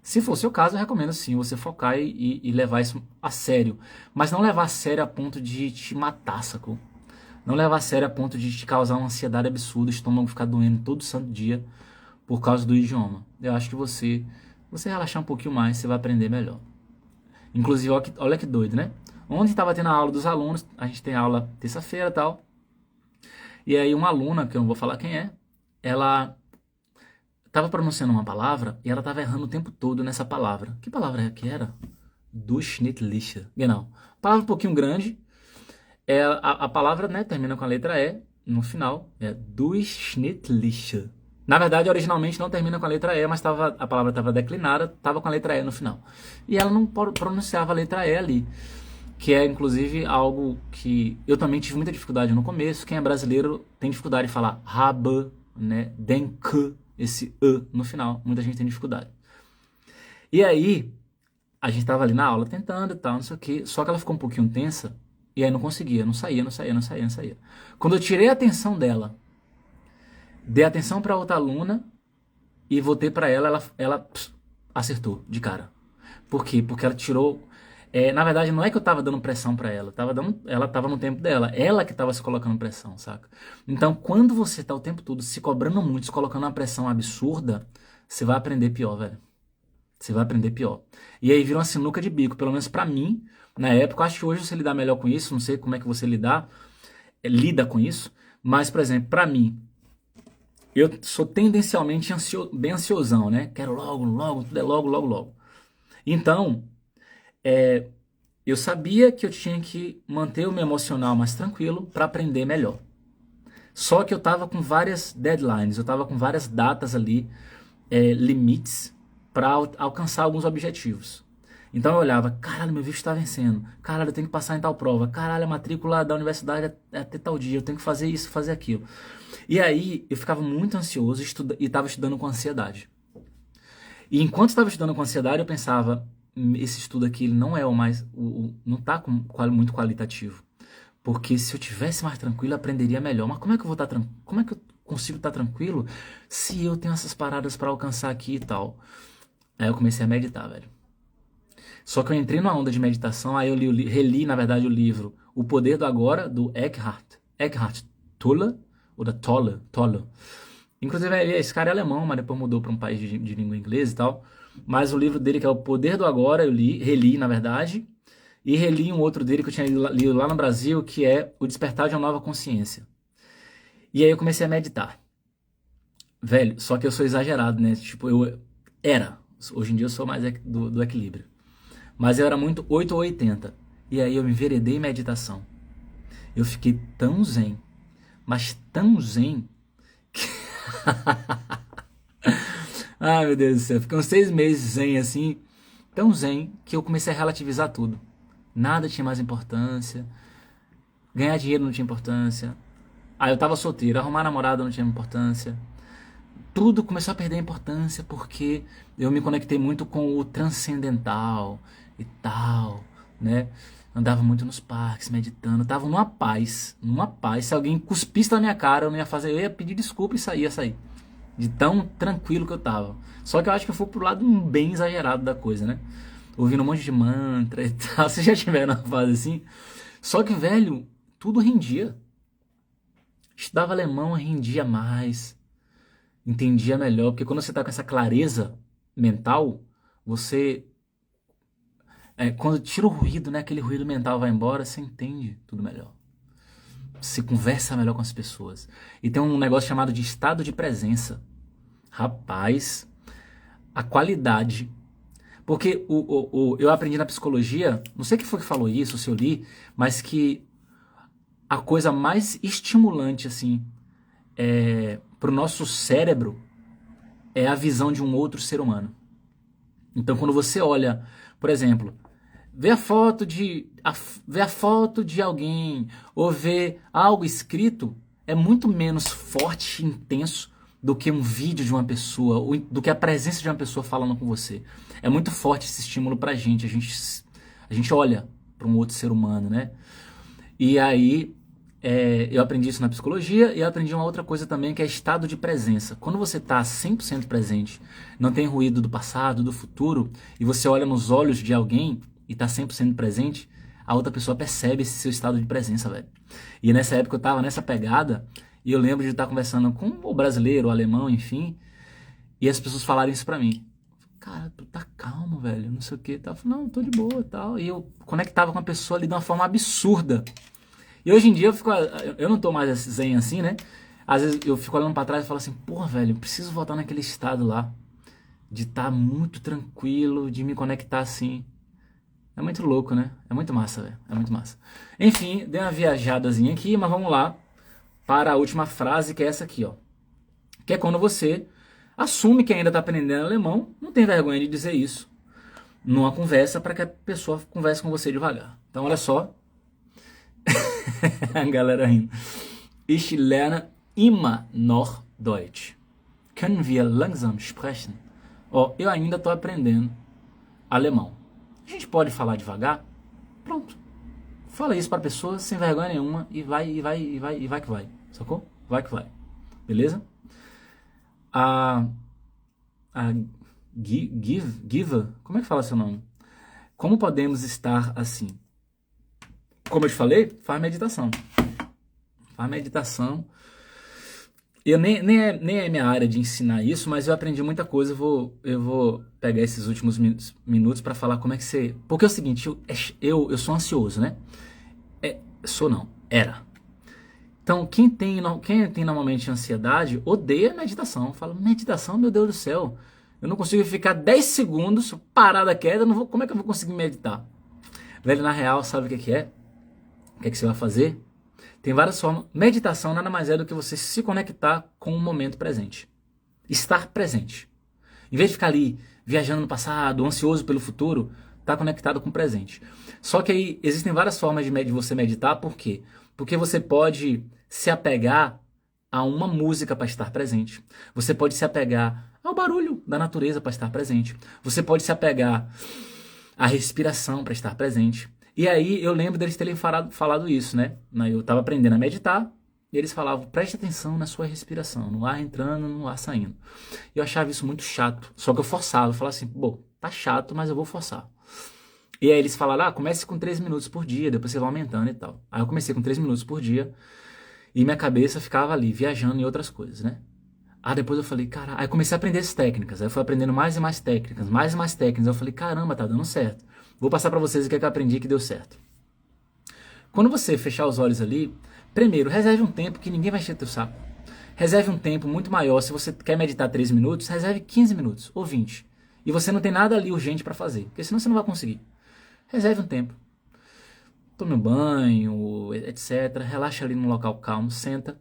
Se for o seu caso, eu recomendo sim você focar e levar isso a sério, mas não levar a sério a ponto de te matar, sacou? Não levar a sério a ponto de te causar uma ansiedade absurda, o estômago ficar doendo todo santo dia por causa do idioma. Eu acho que você relaxar um pouquinho mais, você vai aprender melhor. Inclusive, olha que doido, né? Ontem estava tendo a aula dos alunos, a gente tem aula terça-feira e tal, e aí uma aluna, que eu não vou falar quem é, ela estava pronunciando uma palavra e ela estava errando o tempo todo nessa palavra. Que palavra que era? Durchschnittliche. Genau. Palavra um pouquinho grande, a palavra, né, termina com a letra E no final, Durchschnittliche. Na verdade, originalmente não termina com a letra E, mas a palavra estava declinada, estava com a letra E no final. E ela não pronunciava a letra E ali, que é, inclusive, algo que eu também tive muita dificuldade no começo. Quem é brasileiro tem dificuldade de falar habe, né, denke, esse E no final. Muita gente tem dificuldade. E aí, a gente estava ali na aula tentando e tal, não sei o quê, só que ela ficou um pouquinho tensa, e aí não conseguia, não saía. Quando eu tirei a atenção dela, dei atenção para outra aluna e voltei para ela acertou de cara. Por quê? Porque ela tirou Na verdade, não é que eu tava dando pressão pra ela, ela tava no tempo dela, ela que tava se colocando pressão, saca? Então, quando você tá o tempo todo se cobrando muito, se colocando uma pressão absurda, você vai aprender pior, velho. Você vai aprender pior. E aí vira uma sinuca de bico, pelo menos pra mim, na época. Eu acho que hoje você lidar melhor com isso, não sei como é que você lida com isso, mas, por exemplo, pra mim, eu sou tendencialmente bem ansiosão, né? Quero logo, logo, tudo é logo, logo, logo. Então, eu sabia que eu tinha que manter o meu emocional mais tranquilo para aprender melhor. Só que eu tava com várias deadlines, eu tava com várias datas ali, limites, para alcançar alguns objetivos. Então eu olhava, caralho, meu visto está vencendo, caralho, eu tenho que passar em tal prova, caralho, a matrícula da universidade é até tal dia, eu tenho que fazer isso, fazer aquilo. E aí eu ficava muito ansioso e estava estudando com ansiedade. E enquanto estava estudando com ansiedade, eu pensava, esse estudo aqui ele não é o mais, não está muito qualitativo. Porque se eu tivesse mais tranquilo, eu aprenderia melhor. Mas como é que eu vou estar tranquilo? Como é que eu consigo estar tranquilo se eu tenho essas paradas para alcançar aqui e tal? Aí eu comecei a meditar, velho. Só que eu entrei numa onda de meditação, aí eu reli, na verdade, o livro O Poder do Agora, do Eckhart Tolle, ou da Tolle. Inclusive, esse cara é alemão, mas depois mudou para um país de língua inglesa e tal. Mas o livro dele, que é O Poder do Agora, eu reli, na verdade, e reli um outro dele que eu tinha lido lá no Brasil, que é O Despertar de uma Nova Consciência. E aí eu comecei a meditar. Velho, só que eu sou exagerado, né? Tipo, eu era. Hoje em dia eu sou mais do equilíbrio. Mas eu era muito 8 ou 80. E aí eu me enveredei em meditação. Eu fiquei tão zen, mas tão zen, que... Ai, meu Deus do céu. Fiquei uns 6 meses zen assim, tão zen, que eu comecei a relativizar tudo. Nada tinha mais importância. Ganhar dinheiro não tinha importância. Aí eu tava solteiro, arrumar namorada não tinha importância. Tudo começou a perder importância porque eu me conectei muito com o transcendental e tal, né? Andava muito nos parques, meditando, tava numa paz, numa paz. Se alguém cuspisse na minha cara, eu não ia fazer, eu ia pedir desculpa e ia sair. De tão tranquilo que eu tava. Só que eu acho que eu fui pro lado bem exagerado da coisa, né? Ouvindo um monte de mantra e tal. Vocês já tiveram uma fase assim? Só que, velho, tudo rendia. Estudava alemão, rendia mais, entendia melhor, porque quando você está com essa clareza mental, você, quando tira o ruído, né, aquele ruído mental vai embora, você entende tudo melhor. Você conversa melhor com as pessoas. E tem um negócio chamado de estado de presença. Rapaz, a qualidade. Porque eu aprendi na psicologia, não sei quem foi que falou isso, se eu li, mas que a coisa mais estimulante, assim, para o nosso cérebro é a visão de um outro ser humano. Então, quando você olha, por exemplo, vê a foto de alguém ou vê algo escrito, é muito menos forte e intenso do que um vídeo de uma pessoa, ou do que a presença de uma pessoa falando com você. É muito forte esse estímulo pra gente. A gente olha para um outro ser humano, né? E aí, eu aprendi isso na psicologia e eu aprendi uma outra coisa também que é estado de presença. Quando você está 100% presente, não tem ruído do passado, do futuro, e você olha nos olhos de alguém e está 100% presente, a outra pessoa percebe esse seu estado de presença, velho. E nessa época eu estava nessa pegada e eu lembro de estar conversando com o brasileiro, o alemão, enfim, e as pessoas falarem isso pra mim. Cara, tu tá calmo, velho, não sei o que. Eu falei, não, tô de boa e tal. E eu conectava com a pessoa ali de uma forma absurda. E hoje em dia eu não tô mais zen assim, né? Às vezes eu fico olhando pra trás e falo assim, porra, velho, eu preciso voltar naquele estado lá. De estar muito tranquilo, de me conectar assim. É muito louco, né? É muito massa, velho. É muito massa. Enfim, dei uma viajadazinha aqui, mas vamos lá para a última frase, que é essa aqui, ó. Que é quando você assume que ainda tá aprendendo alemão, não tem vergonha de dizer isso numa conversa para que a pessoa converse com você devagar. Então, olha só. A galera rindo. Ich lerne immer noch Deutsch. Können wir langsam sprechen? Ó, eu ainda tô aprendendo alemão. A gente pode falar devagar? Pronto. Fala isso pra pessoa sem vergonha nenhuma e vai que vai. Sacou? Vai que vai. Beleza? A Giva, como é que fala seu nome? Como podemos estar assim? Como eu te falei, faz meditação. Faz meditação. Nem é minha área de ensinar isso, mas eu aprendi muita coisa. Eu vou pegar esses últimos minutos para falar como é que você... Porque é o seguinte, eu sou ansioso, né? Sou não, era. Então, quem tem normalmente ansiedade, odeia meditação. Fala, meditação, meu Deus do céu. Eu não consigo ficar 10 segundos parada quieta, como é que eu vou conseguir meditar? Velho, na real, sabe o que é? O que é que você vai fazer? Tem várias formas. Meditação nada mais é do que você se conectar com o momento presente. Estar presente. Em vez de ficar ali viajando no passado, ansioso pelo futuro, tá conectado com o presente. Só que aí existem várias formas de você meditar, por quê? Porque você pode se apegar a uma música para estar presente. Você pode se apegar ao barulho da natureza para estar presente. Você pode se apegar à respiração para estar presente. E aí eu lembro deles terem falado isso, né? Eu estava aprendendo a meditar e eles falavam, preste atenção na sua respiração, no ar entrando, no ar saindo. Eu achava isso muito chato, só que eu forçava, eu falava assim, pô, tá chato, mas eu vou forçar. E aí eles falaram, comece com 3 minutos por dia, depois você vai aumentando e tal. Aí eu comecei com 3 minutos por dia e minha cabeça ficava ali, viajando em outras coisas, né? Depois eu falei, cara, aí eu comecei a aprender as técnicas, aí eu fui aprendendo mais e mais técnicas, mais e mais técnicas, aí eu falei, caramba, tá dando certo. Vou passar pra vocês o que é que eu aprendi que deu certo. Quando você fechar os olhos ali, primeiro, reserve um tempo que ninguém vai encher teu saco. Reserve um tempo muito maior, se você quer meditar 3 minutos, reserve 15 minutos ou 20. E você não tem nada ali urgente pra fazer, porque senão você não vai conseguir. Reserve um tempo. Tome um banho, etc. Relaxa ali num local calmo, senta.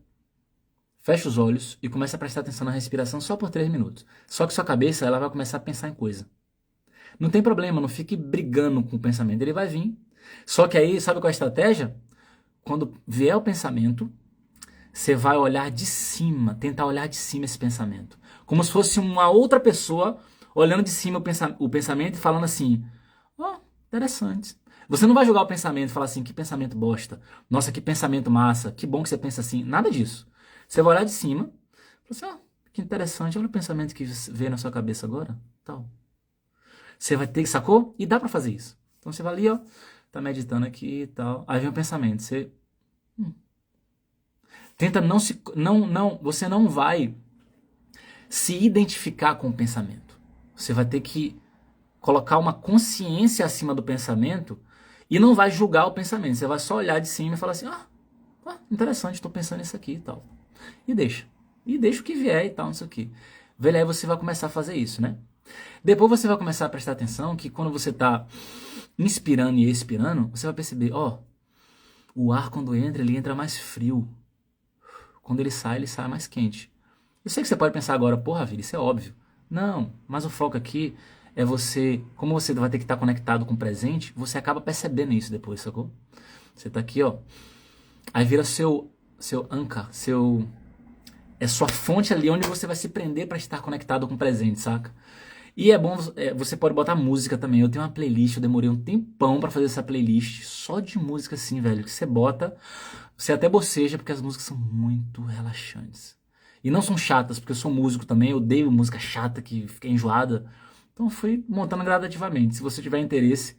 Fecha os olhos e começa a prestar atenção na respiração só por 3 minutos. Só que sua cabeça ela vai começar a pensar em coisa. Não tem problema, não fique brigando com o pensamento. Ele vai vir. Só que aí, sabe qual é a estratégia? Quando vier o pensamento, você vai olhar de cima, tentar olhar de cima esse pensamento. Como se fosse uma outra pessoa olhando de cima o pensamento e falando assim, interessante. Você não vai julgar o pensamento e falar assim, que pensamento bosta. Nossa, que pensamento massa, que bom que você pensa assim. Nada disso. Você vai olhar de cima e falar assim, que interessante, olha o pensamento que veio na sua cabeça agora. Tal. Você vai ter, sacou? E dá pra fazer isso. Então você vai ali, tá meditando aqui e tal. Aí vem o pensamento, você... Tenta você não vai se identificar com o pensamento. Você vai ter que colocar uma consciência acima do pensamento e não vai julgar o pensamento. Você vai só olhar de cima e falar assim, interessante, estou pensando nisso aqui e tal. E deixa. E deixa o que vier e tal, não sei o que. Velho, aí você vai começar a fazer isso, né? Depois você vai começar a prestar atenção que quando você está inspirando e expirando, você vai perceber, o ar quando entra, ele entra mais frio. Quando ele sai mais quente. Eu sei que você pode pensar agora, porra, vida, isso é óbvio. Não, mas o foco aqui é você, como você vai ter que estar conectado com o presente, você acaba percebendo isso depois, sacou? Você tá aqui, aí vira seu anca, é sua fonte ali onde você vai se prender para estar conectado com o presente, saca? E é bom, você pode botar música também. Eu tenho uma playlist, eu demorei um tempão pra fazer essa playlist só de música assim, velho. Que você bota, você até boceja, porque as músicas são muito relaxantes. E não são chatas, porque eu sou músico também, eu odeio música chata que fica enjoada. Então eu fui montando gradativamente. Se você tiver interesse,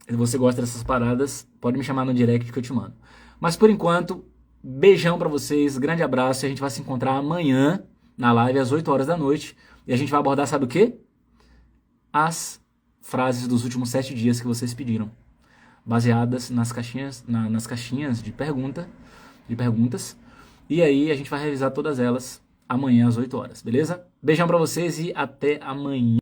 se você gosta dessas paradas, pode me chamar no direct que eu te mando. Mas por enquanto, beijão pra vocês, grande abraço. E a gente vai se encontrar amanhã na live às 8 horas da noite. E a gente vai abordar, sabe o quê? As frases dos últimos 7 dias que vocês pediram, baseadas nas caixinhas de perguntas. E aí a gente vai revisar todas elas amanhã às 8 horas, beleza? Beijão pra vocês e até amanhã.